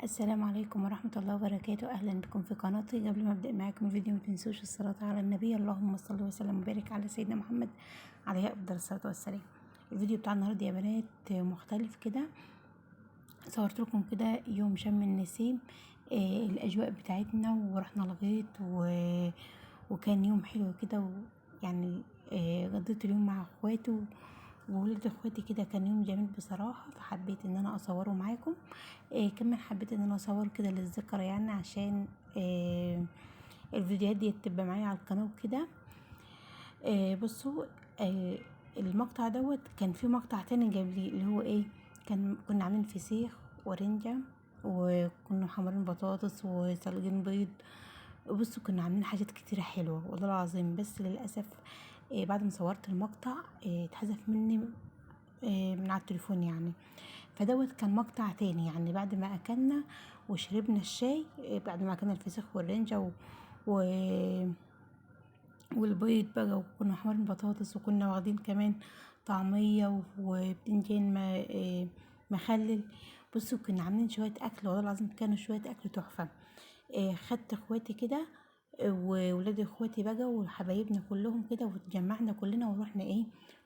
السلام عليكم ورحمة الله وبركاته. أهلا بكم في قناتي. قبل ما أبدأ معاكم الفيديو متنسوش الصلاة على النبي، اللهم صل وسلم وبارك على سيدنا محمد عليه أفضل الصلاة والسلام. الفيديو بتاع النهاردة يا بنات مختلف كده. صورت لكم كده يوم شم النسيم، الأجواء بتاعتنا، ورحنا الغيط وكان يوم حلو كده، يعني قضيت اليوم مع اخواتي وولاد اخواتي كده. كان يوم جميل بصراحة، فحبيت ان انا اصوره معاكم. كمان حبيت ان انا اصور كده للذكرى، يعني عشان الفيديوهات دي تبقى معايا على القناة وكده. بصوا، المقطع دوت كان في مقطع تاني قبليه، اللي هو كنا عاملين فسيخ ورنجة، وكنا محمرين بطاطس وسلقين بيض. بصوا كنا عاملين حاجات كتيرة حلوة والله العظيم، بس للأسف بعد ما صورت المقطع اتحذف مني من على التليفون يعني. فدوت كان مقطع تاني، يعني بعد ما أكلنا وشربنا الشاي، بعد ما أكلنا الفسيخ والرنجة و... والبيض بقى، وكنا محمرين بطاطس، وكنا واخدين كمان طعمية وبتنجان مخلل. بصوا كنا عاملين شوية أكل والله العظيم، كانوا شوية أكل تحفة. خدت اخواتي كده وولاد اخواتي بقى وحبايبنا كلهم كده، واتجمعنا كلنا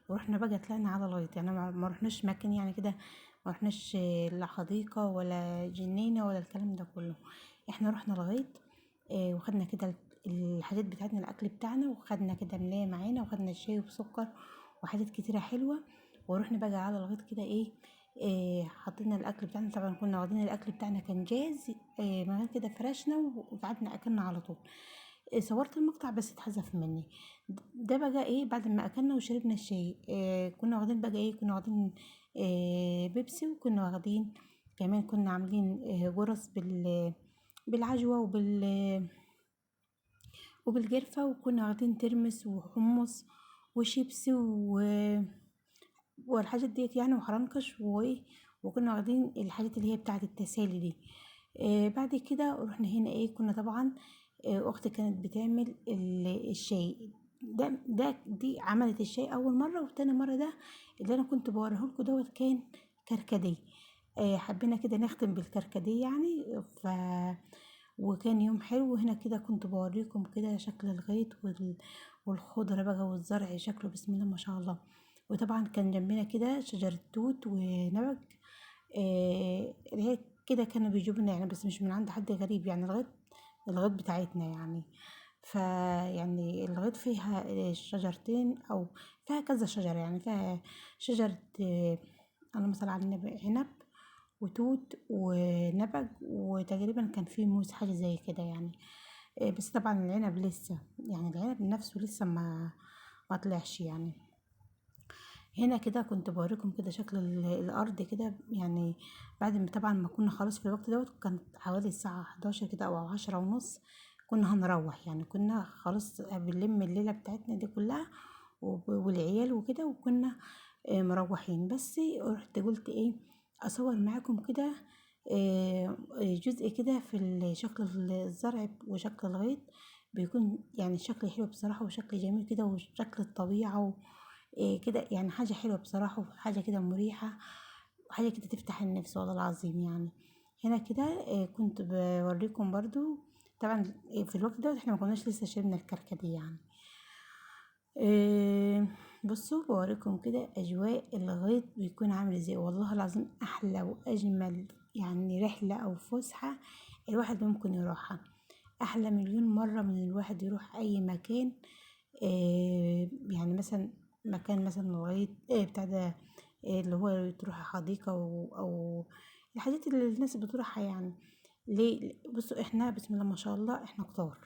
ورحنا بقى طلعنا على الغيط. يعني ما رحناش مكان يعني كده، ما رحناش لا حديقة ولا جنينة ولا الكلام ده كله. احنا رحنا الغيط، وخدنا كده الحاجات بتاعتنا، الاكل بتاعنا، وخدنا كده ملاية معانا، وخدنا الشاي وسكر وحاجات كتيرة حلوة. ورحنا بقى على الغيط كده حطينا الاكل بتاعنا. طبعا كنا واخدين الاكل بتاعنا كان جاهز، من غير كده فرشنا وقعدنا اكلنا على طول. صورت المقطع بس اتحذف مني. ده بقى بعد ما اكلنا وشربنا الشاي، كنا واخدين بقى كنا واخدين بيبسي، وكنا واخدين كمان، كنا عاملين جرس بالعجوة وبالجرفة، وكنا واخدين ترمس وحمص وشيبسي والحاجات ديت يعني، وحرنكش وكنا واخدين الحاجات اللي هي بتاعة التسالي دي. بعد كده رحنا هنا كنا طبعا اختي كانت بتعمل الشاي دي عملت الشاي اول مره، وتاني مره ده اللي انا كنت بوريهولكوا دوت كان كركديه. حبينا كده نختم بالكركديه يعني. وكان يوم حلو. وهنا كده كنت بوريكم كده شكل الغيط والخضرة بقى والزرع، شكله بسم الله ما شاء الله. وطبعا كان جنبنا كده شجرة توت ونبق، اللي هي كده كانوا بيجيبونا يعني، بس مش من عند حد غريب يعني، الغيط بتاعتنا يعني. يعني الغيط فيها شجرتين، او فيها كذا شجرة، يعني فيها شجرة اللهم صل على النبي، عنب وتوت ونبق، وتقريبا كان فيه موز، حاجة زي كده يعني. بس طبعا العنب لسه، يعني العنب نفسه لسه ما طلعش يعني. هنا كده كنت بوريكم كده شكل الارض كده يعني. بعد ما طبعا ما كنا خلاص في الوقت دوت، كانت حوالي الساعة 11 كده او 10:30، كنا هنروح يعني، كنا خلاص بنلم الليلة بتاعتنا دي كلها والعيال وكده، وكنا مروحين. بس رحت قلت اصور معاكم كده جزء كده في شكل الزرع وشكل الغيط. بيكون يعني شكل حلو بصراحة، وشكل جميل كده، وشكل الطبيعة كده يعني، حاجة حلوة بصراحة، وحاجة كده مريحة، وحاجة كده تفتح النفس والله العظيم يعني. هنا كده كنت بوريكم برضو. طبعا في الوقت ده احنا ما كناش لسه شربنا الكركديه يعني. بصوا بوريكم كده اجواء الغيط بيكون عامل ازاي. والله العظيم احلى واجمل يعني رحلة او فسحة الواحد ممكن يروحها، احلى مليون مرة من الواحد يروح اي مكان. يعني مثلا مكان مثلا الغيط بتاع ده، اللي هو تروح حديقة او الحاجات اللي الناس بتروحها يعني. ليه؟ بصوا احنا بسم الله ما شاء الله احنا كتار،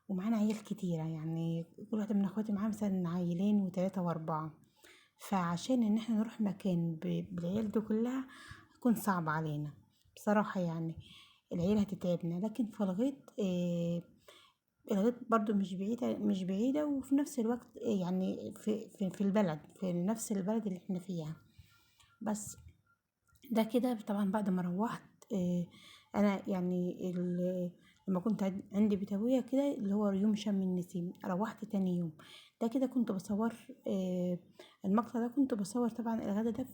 ومعانا عيال كتيرة يعني، كل واحدة من اخواتي معاها مثلا عيلين وثلاثة واربعة. فعشان ان احنا نروح مكان بالعيال دي كلها هيكون صعب علينا بصراحة يعني، العيال هتتعبنا. لكن في الغيط الغيط برضو مش بعيدة، وفي نفس الوقت يعني في البلد، في نفس البلد اللي احنا فيها. بس ده كده طبعا بعد ما روحت انا يعني لما كنت عندي بيت ابويا كده، اللي هو يوم شم النسيم، روحت تاني يوم. ده كده كنت بصور المقطع ده، كنت بصور طبعا الغدا ده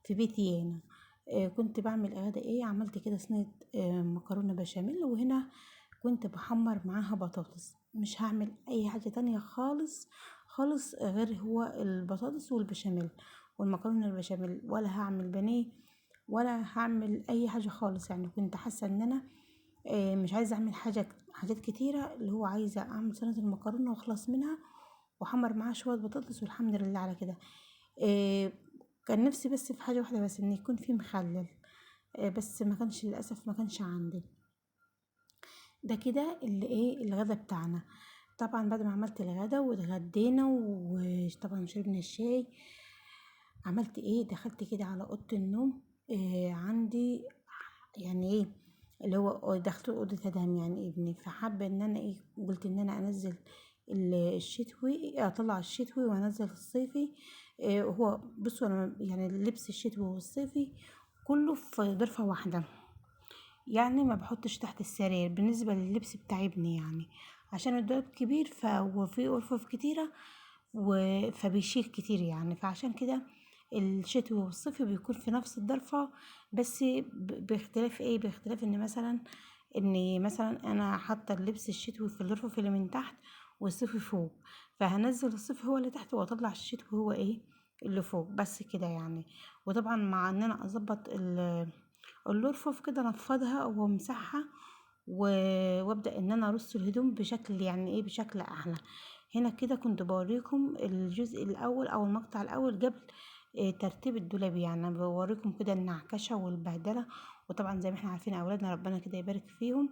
في بيتي انا. كنت بعمل غدا ايه، عملت كده صينية مكرونة بشاميل، وهنا كنت بحمر معاها بطاطس. مش هعمل اي حاجة تانية خالص خالص غير هو البطاطس والبشاميل والمكرونة البشاميل، ولا هعمل بانيه ولا هعمل اي حاجة خالص. يعني كنت حاسة ان انا مش عايزة اعمل حاجات كتيرة، اللي هو عايزة اعمل صينية المكرونة واخلص منها واحمر معاها شوية بطاطس، والحمد لله على كده. آه، كان نفسي بس في حاجة واحدة بس، ان يكون في مخلل، بس ما كانش للأسف، ما كانش عندي. ده كده اللي ايه الغدا بتاعنا. طبعا بعد ما عملت الغدا واتغدينا وطبعا شربنا الشاي، عملت ايه، دخلت كده على اوضه النوم. عندي يعني ايه اللي هو دخلت اوضه ادهم يعني ابني، فحابه ان انا ايه، قلت ان انا انزل الشتوي، اطلع الشتوي وانزل الصيفي. هو بصوا انا يعني اللبس الشتوي والصيفي كله في ظرفه واحده، يعني ما بحطش تحت السرير بالنسبة لللبس بتاع ابني، يعني عشان الدولاب كبير وفيه أرفف كتيرة فبيشيل كتير يعني. فعشان كده الشتوي والصيفي بيكون في نفس الضرفة، بس باختلاف ايه، باختلاف ان مثلا انا حاطة اللبس الشتوي في الرفوف اللي من تحت والصيفي فوق، فهنزل الصيفي هو اللي تحت واطلع الشتوي هو ايه اللي فوق، بس كده يعني. وطبعا مع ان انا اظبط الرفوف كده، انفضها وامسحها وابدا ان انا ارص الهدوم بشكل يعني ايه، بشكل احلى. هنا كده كنت بوريكم الجزء الاول او المقطع الاول قبل ترتيب الدولاب، يعني أنا بوريكم كده النعكشه والبهدله. وطبعا زي ما احنا عارفين اولادنا ربنا كده يبارك فيهم،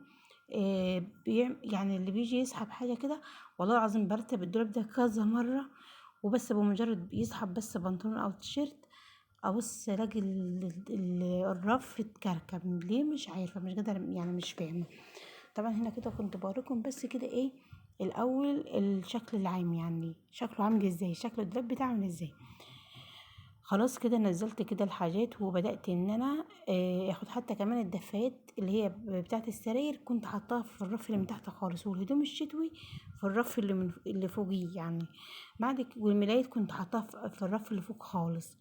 يعني اللي بيجي يسحب حاجه كده، والله العظيم برتب الدولاب ده كذا مره، وبس بمجرد يسحب بس بنطلون او تيشيرت، ابص الاقي الرف اتكركب ليه، مش عارفه، مش قادره يعني، مش فاهمه. طبعا هنا كده كنت بوريكم بس كده ايه الاول الشكل العام، يعني شكله عامل ازاي، شكل الدولاب بتاعه عامل ازاي. خلاص كده نزلت كده الحاجات وبدات ان انا اخد حتى كمان الدفايات اللي هي بتاعه السراير، كنت حطاها في الرف اللي من تحت خالص، والهدوم الشتوي في الرف اللي فوقيه يعني. والملايات كنت حطاها في الرف اللي فوق خالص.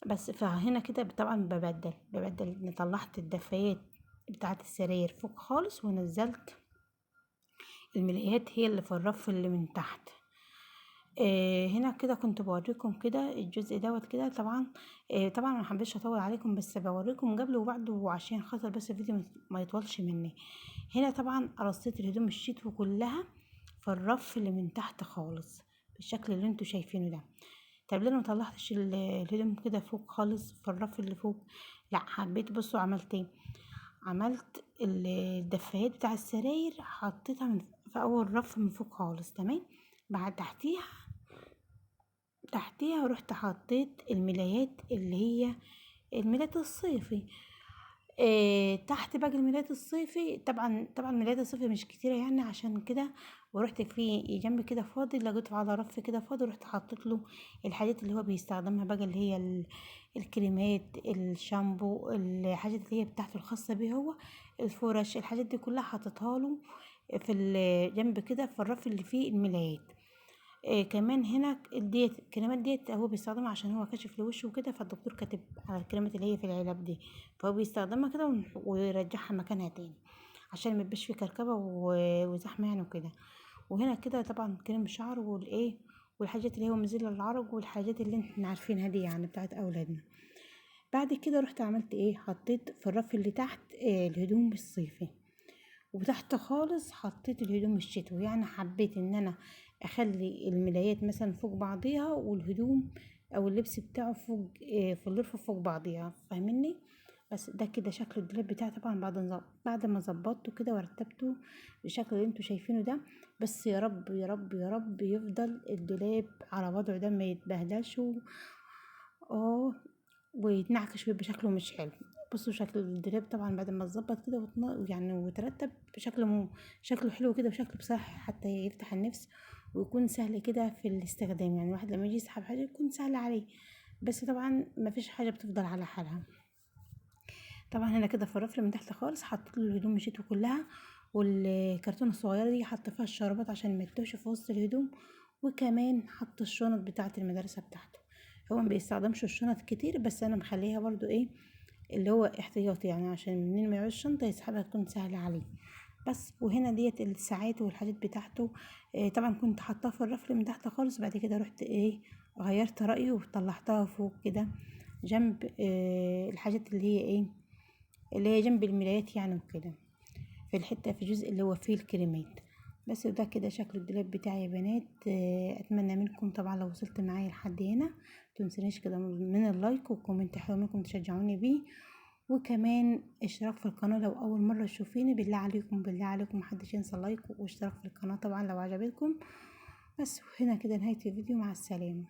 بس فهنا كده طبعا ببدل إن طلعت الدفايات بتاعت السراير فوق خالص، ونزلت الملايات هي اللي في الرف اللي من تحت. هنا كده كنت بوريكم كده الجزء دوت كده. طبعا ما حبيتش اطول عليكم، بس بوريكم قبل وبعد وعشان خاطر بس الفيديو ما يطولش مني. هنا طبعا رصيت الهدوم الشتوي كلها في الرف اللي من تحت خالص بالشكل اللي انتوا شايفينه ده. طب ليه أنا مطلعتش الهدوم كده فوق خالص في الرف اللي فوق؟ لا، حبيت، بصوا عملت ايه، عملت الدفايات بتاع السراير حطيتها في اول رف من فوق خالص، تمام. بعد تحتيها رحت حطيت الملايات اللي هي الملايات الصيفي. تحت بقى الملايات الصيفي، طبعا ملايات الصيفي مش كتيرة يعني، عشان كده ورحت في جنب كده فاضي، لقيته على رف كده فاضي، رحت حطيت له الحاجات اللي هو بيستخدمها بقى، اللي هي الكريمات، الشامبو، الحاجات اللي هي بتاعته الخاصة بيه هو، الفرش، الحاجات دي كلها حطيتها له في الجنب كده في الرف اللي فيه الملايات. كمان هنا الكريمات ديت هو بيستخدمها عشان هو كاشف لوشه وكده، فالدكتور كاتب على الكريمات اللي هي في العلب دي، فهو بيستخدمها كده ويرجعها مكانها تاني عشان ما يبقاش فيه كركبه وزحمه يعني وكده. وهنا كده طبعا كريم شعر والايه والحاجات اللي هو مزيل العرق والحاجات اللي احنا عارفينها دي يعني بتاعت اولادنا. بعد كده رحت عملت ايه، حطيت في الرف اللي تحت الهدوم الصيفي، وتحت خالص حطيت الهدوم الشتوي. يعني حبيت ان انا اخلي الملايات مثلا فوق بعضيها والهدوم او اللبس بتاعه فوق في الرف فوق بعضيها، فاهميني. بس ده كده شكل الدولاب بتاعي طبعا بعد ما ظبطته كده ورتبته بالشكل اللي انتوا شايفينه ده. بس يا رب يا رب يا رب يفضل الدولاب على وضعه ده، ما يتبهدلش اه ويتنعكش ويبقى شكله مش حلو. بصوا شكل الدولاب طبعا بعد ما اتظبط كده يعني وترتب بشكل شكله حلو كده، وشكله بصراحة حتى يفتح النفس، ويكون سهل كده في الاستخدام. يعني الواحد لما يجي يسحب حاجة يكون سهل عليه، بس طبعا ما فيش حاجة بتفضل على حالها. طبعا هنا كده في الرف من تحت خالص حطيت له الهدوم مشيته كلها، والكرتونه الصغيره دي حط فيها الشرابات عشان ما يتوهش في وسط الهدوم، وكمان حط الشنط بتاعه المدرسه بتاعته. هو ما بيستخدمش الشنط كتير، بس انا مخليها برضو ايه اللي هو احتياطي يعني، عشان منين ما يعوز شنطة يسحبها تكون سهلة عليه. بس وهنا ديت الساعات والحاجات بتاعته. طبعا كنت حاطاها في الرف من تحت خالص، بعد كده رحت غيرت رأيي وطلعتها فوق كده جنب الحاجات اللي هي اللي هي جنب المرايات يعني وكده، في الحتة في الجزء اللي هو فيه الكريمات. بس وده كده شكل الدولاب بتاعي يا بنات. اتمنى منكم طبعا لو وصلت معايا لحد هنا متنسونيش كده من اللايك والكومنت حلو منكم تشجعوني بيه، وكمان اشتراك في القناة لو اول مرة تشوفيني. بالله عليكم بالله عليكم محدش ينسى اللايك واشتراك في القناة طبعا لو عجبتكم. بس هنا كده نهاية الفيديو، مع السلامة.